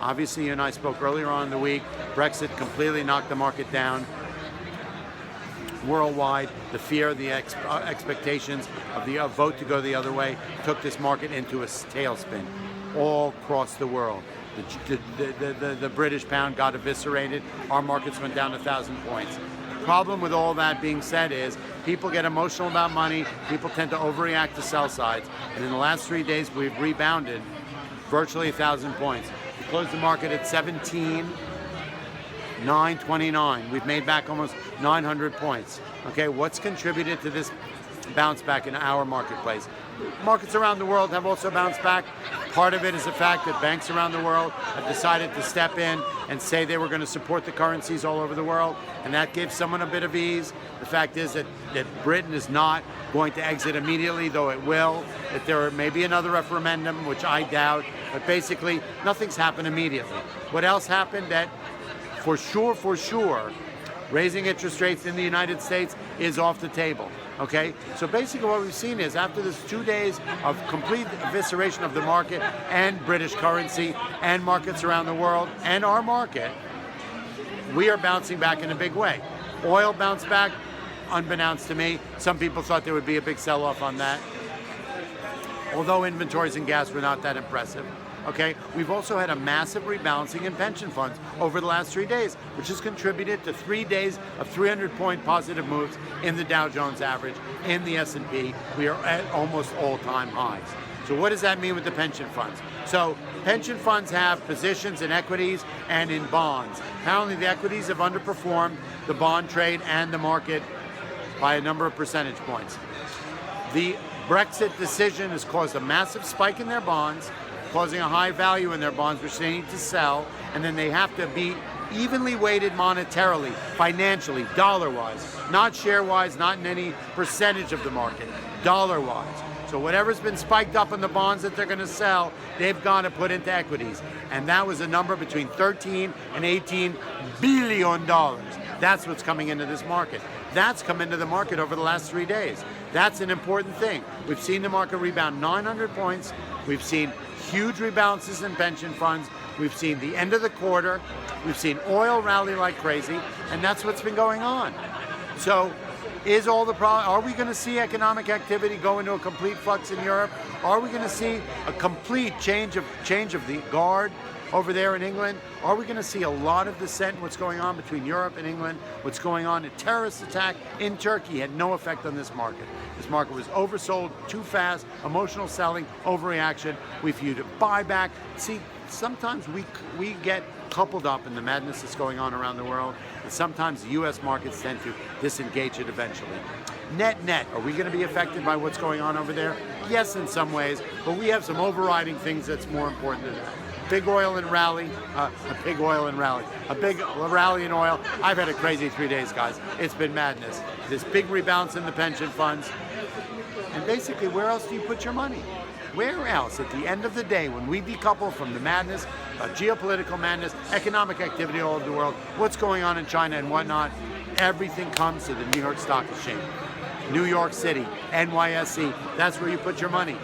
Obviously, you and I spoke earlier on in the week. Brexit completely knocked the market down. Worldwide, the fear, the expectations of the vote to go the other way took this market into a tailspin all across the world. The British pound got eviscerated. Our markets went down 1,000 points. Problem with all that being said is people get emotional about money. People tend to overreact to sell sides. And in the last 3 days, we've rebounded virtually 1,000 points. We closed the market at 17,929. We've made back almost 900 points. Okay, what's contributed to this bounce back in our marketplace? Markets around the world have also bounced back. Part of it is the fact that banks around the world have decided to step in and say they were going to support the currencies all over the world, and that gives someone a bit of ease. The fact is that Britain is not going to exit immediately, though it will. That there may be another referendum, which I doubt, but basically nothing's happened immediately. What else happened? That for sure, raising interest rates in the United States is off the table, okay? So basically what we've seen is after this 2 days of complete evisceration of the market and British currency and markets around the world and our market, we are bouncing back in a big way. Oil bounced back, unbeknownst to me. Some people thought there would be a big sell-off on that, although inventories in gas were not that impressive. Okay, we've also had a massive rebalancing in pension funds over the last 3 days, which has contributed to 3 days of 300-point positive moves in the Dow Jones average, in the S&P. We are at almost all-time highs. So what does that mean with the pension funds? So pension funds have positions in equities and in bonds. Apparently the equities have underperformed the bond trade and the market by a number of percentage points. The Brexit decision has caused a massive spike in their bonds, causing a high value in their bonds, which they need to sell, and then they have to be evenly weighted monetarily, financially, dollar-wise, not share-wise, not in any percentage of the market, dollar-wise. So whatever's been spiked up in the bonds that they're going to sell, they've got to put into equities. And that was a number between 13 and 18 billion dollars. That's what's coming into this market. That's come into the market over the last 3 days. That's an important thing. We've seen the market rebound 900 points. We've seen huge rebalances in pension funds. We've seen the end of the quarter. We've seen oil rally like crazy, and that's what's been going on. So is all the problem? Are we going to see economic activity go into a complete flux in Europe? Are we going to see a complete change of the guard over there in England? Are we going to see a lot of dissent in what's going on between Europe and England? What's going on? A terrorist attack in Turkey had no effect on this market. This market was oversold too fast, emotional selling, overreaction. We viewed a buyback. See, sometimes we get coupled up in the madness that's going on around the world, and sometimes the U.S. markets tend to disengage it eventually. Net, are we going to be affected by what's going on over there? Yes, in some ways, but we have some overriding things that's more important than that. A big rally in oil. I've had a crazy 3 days, guys. It's been madness. This big rebalance in the pension funds. And basically, where else do you put your money? Where else, at the end of the day, when we decouple from the madness, geopolitical madness, economic activity all over the world, what's going on in China and whatnot, everything comes to the New York Stock Exchange. New York City, NYSE, that's where you put your money,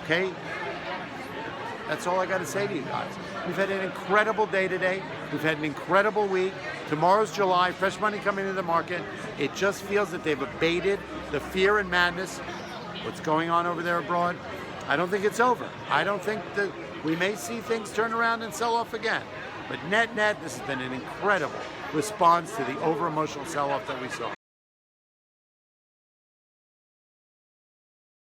okay? That's all I got to say to you guys. We've had an incredible day today. We've had an incredible week. Tomorrow's July, fresh money coming into the market. It just feels that they've abated the fear and madness. What's going on over there abroad? I don't think it's over. I don't think that we may see things turn around and sell off again. But net, this has been an incredible response to the over-emotional sell-off that we saw.